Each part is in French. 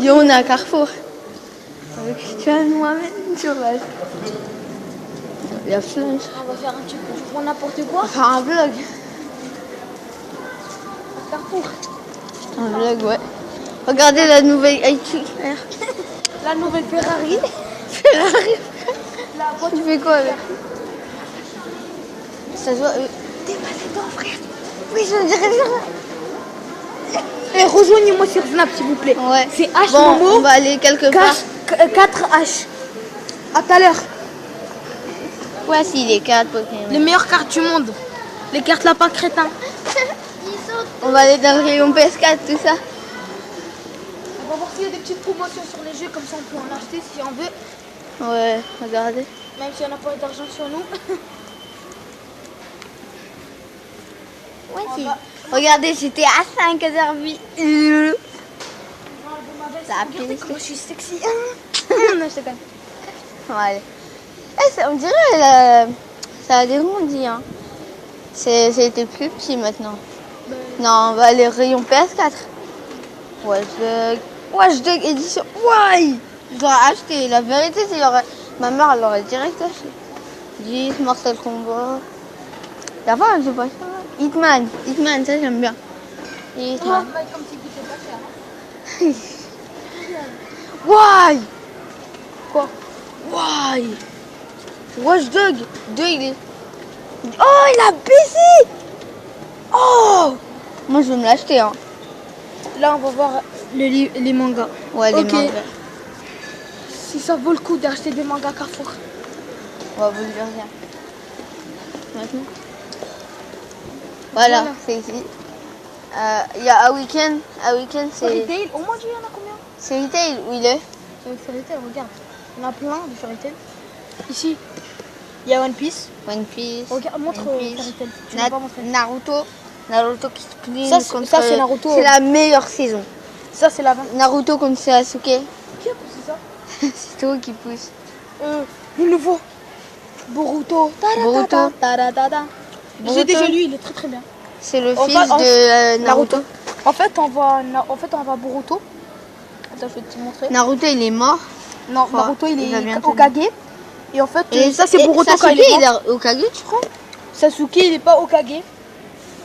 Yo, on est à Carrefour. Avec Christiane, moi-même, sur la... Il y a Flunch. On va faire un petit peu pour n'importe quoi. On va faire un vlog. Carrefour. Un vlog, ouais. Regardez la nouvelle iQ. La nouvelle Ferrari. Ferrari. La voiture. Tu fais quoi avec? Ça se voit. T'es pas dedans, frère. Oui, je dirais bien. Et rejoignez-moi sur Snap, s'il vous plaît. Ouais. C'est H Bon, Momo. on va aller quelque part. 4H. À tout à l'heure. Ouais, si, les cartes Pokémon. Les meilleures cartes du monde. Les cartes lapin crétin. On va aller dans le rayon PS4, tout ça. On va voir s'il y a des petites promotions sur les jeux, comme ça on peut en acheter si on veut. Ouais, regardez. Même si on n'a pas d'argent sur nous. Ouais, On si. va- Regardez, j'étais à 5 heures. Ça a Regardez pissé. comment je suis sexy. Non, je te connais. Ouais. On dirait ça a dégrandi. Hein. C'était plus petit maintenant. Non, on va aller rayon PS4. Watch Dogs édition. Ouais. Je dois acheter. La vérité, c'est ma mère, elle aurait direct acheté. 10, Mortal Kombat. D'abord, je sais pas ça. Hitman, ça j'aime bien. Hitman. Comme si c'était pas cher. Why? Quoi? Why? Watch Dog. Il est... Oh, il a baissé. Oh. Moi, je vais me l'acheter. Hein. Là, on va voir les mangas. Ouais, les Ok. mangas. Si ça vaut le coup d'acheter des mangas Carrefour. On va vous le dire bien. Maintenant. Voilà, c'est ici. Il y a un week-end. C'est... Retail, au moins, il y en a combien? C'est retail, où il est? Fairytale, regarde. On a plein de Fairytale. Ici, il y a One Piece. One Piece. Regarde, montre One Piece. Fairytale. Tu l'as pas montré. Naruto qui se plie Ça, contre... ça, c'est Naruto. C'est la meilleure saison. Ça, c'est la 20. Naruto contre Sasuke. Qui a poussé ça? C'est toi qui pousse. Le nouveau. Boruto. Boruto. J'ai déjà lu, il est très très bien. C'est le On fils va- de Naruto. En fait, on va Boruto. Attends, je vais te montrer. Naruto, il est mort. Non, crois. Naruto, il Il va est bientôt Hokage. Et en fait, ça, c'est et Boruto quand Sasuke, il est il mort. est Hokage, tu crois? Sasuke, il est pas Hokage.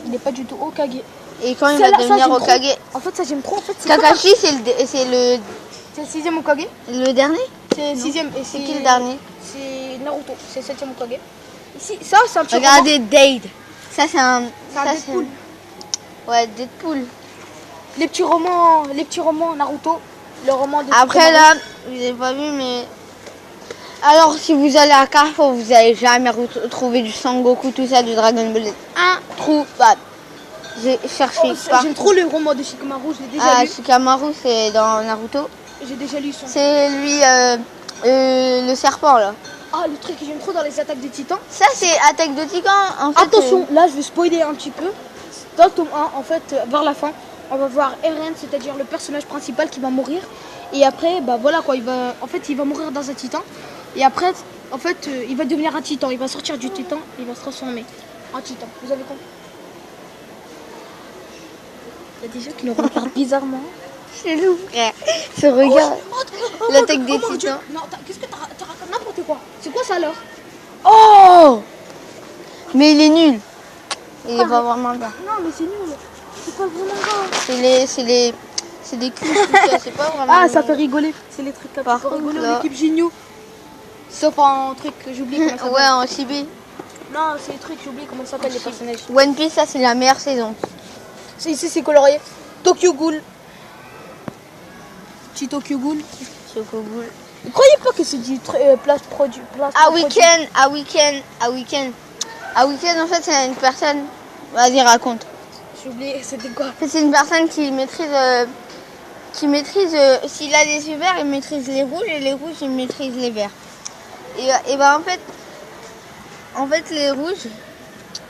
Il est pas du tout Hokage. Et quand il Ça, va là, ça, devenir j'aime trop. Hokage? En fait, ça, j'aime trop. En fait, c'est Kakashi, c'est le le 6ème Hokage. dernier? C'est le 6ème. Et C'est qui le dernier? C'est Naruto. C'est le 7ème Hokage. Ici, ça, c'est un petit Regardez, Dade. Ça, c'est un... C'est un ça, Deadpool. Ouais, Deadpool. Les petits romans Naruto. Le roman de Après, là, vous n'avez pas vu, mais... Alors, si vous allez à Carrefour, vous n'allez jamais retrouver du Sangoku, tout ça, du Dragon Ball. Introuvable. J'ai cherché partout. J'aime trop le roman de Shikamaru, je l'ai déjà lu. Shikamaru, c'est dans Naruto. J'ai déjà lu son. C'est lui, le serpent, là. Ah, le truc que j'aime trop dans les attaques des titans. Ça, c'est Attaque de Titan. En fait, Attention, là je vais spoiler un petit peu. Dans le tome 1, en fait, vers la fin, on va voir Eren, c'est-à-dire le personnage principal qui va mourir. Et après, bah voilà quoi, il va mourir dans un titan. Et après, en fait, il va devenir un titan. Il va sortir du titan, il va se transformer en titan. Vous avez compris? Il y a des gens qui nous regardent bizarrement. c'est loup, frère. Ce regard. L'attaque des mon Dieu. titans. Non, qu'est-ce que t'as raconté n'importe quoi? C'est quoi ça alors? Oh! Mais il est nul. Il est pas vraiment bien. Non, mais c'est nul. C'est pas vraiment grave. C'est des culs, tout ça, c'est pas vraiment. Ah, ça fait rigoler. C'est les trucs comme ça. Par Faut contre, rigoler, là- l'équipe Ginyu. Sauf en truc que j'oublie comment ça s'appelle. Ouais, en Chibi. Non, c'est les trucs, j'oublie comment ça s'appelle les personnages. One Piece, ça, c'est la meilleure saison. Ici, c'est colorié. Tokyo Ghoul. Petit Tokyo Ghoul. Chocoboule. Ne croyez pas que c'est du place produit. À week-end, en fait, c'est une personne. Vas-y, raconte. J'ai oublié, c'était quoi? En fait, c'est une personne qui maîtrise. S'il a les yeux verts, il maîtrise les rouges, et les rouges, il maîtrise les verts. Et bah, en fait, les rouges.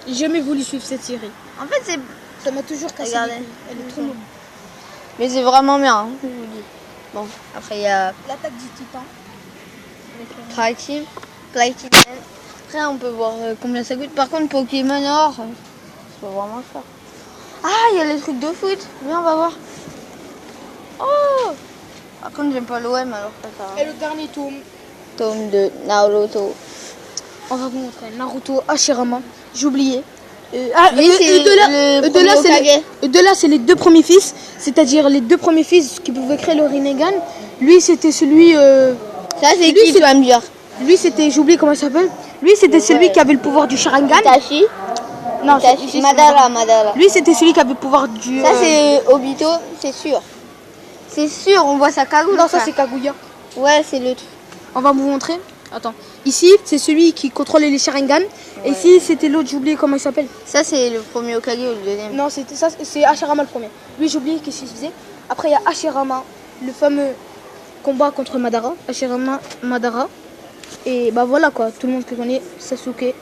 J'ai jamais voulu suivre cette série. En fait, c'est. Ça m'a toujours cassé. Regardez. les couilles. Elle est trop nulle. Mais c'est vraiment bien, hein, je vous dis. Bon, après, il y a. L'attaque du titan. Platinum. Après, on peut voir combien ça coûte. Par contre, Pokémon Or, c'est pas vraiment cher. Ah, il y a les trucs de foot. Viens, on va voir. Oh, Par contre, j'aime pas l'OM, alors ça sert à Et rien. le dernier tome, Tome de Naruto. on va vous montrer Naruto Hashirama. J'ai oublié. Lui, c'est le premier Hokage. De là, c'est les deux premiers fils, c'est-à-dire les deux premiers fils qui pouvaient créer le Rinnegan. Lui, c'était celui. Ça, c'est Lui, qui, tu vas me dire? Lui, c'était, j'ai oublié comment il s'appelle. Lui, c'était celui qui avait le pouvoir du Sharingan. Itachi. Non, Itachi. Madara. Lui, c'était celui qui avait le pouvoir du. Ça, c'est Obito, c'est sûr. C'est sûr, on voit sa cagoule. Non, ça, c'est Kaguya. Ouais, c'est le truc. On va vous montrer. Attends. Ici, c'est celui qui contrôlait les Sharingan. Et ici, c'était l'autre, j'ai oublié comment il s'appelle. Ça, c'est le premier Hokage ou le deuxième? Non, c'était ça, c'est Hashirama le premier. Lui, j'ai oublié qu'est-ce qu'il faisait. Après, il y a Hashirama, le fameux combat contre Madara. Hashirama, Madara. Et bah voilà quoi, tout le monde connaît Sasuke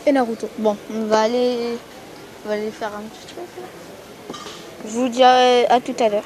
et Naruto. Bon, on va aller faire un petit truc. Je vous dirai à tout à l'heure.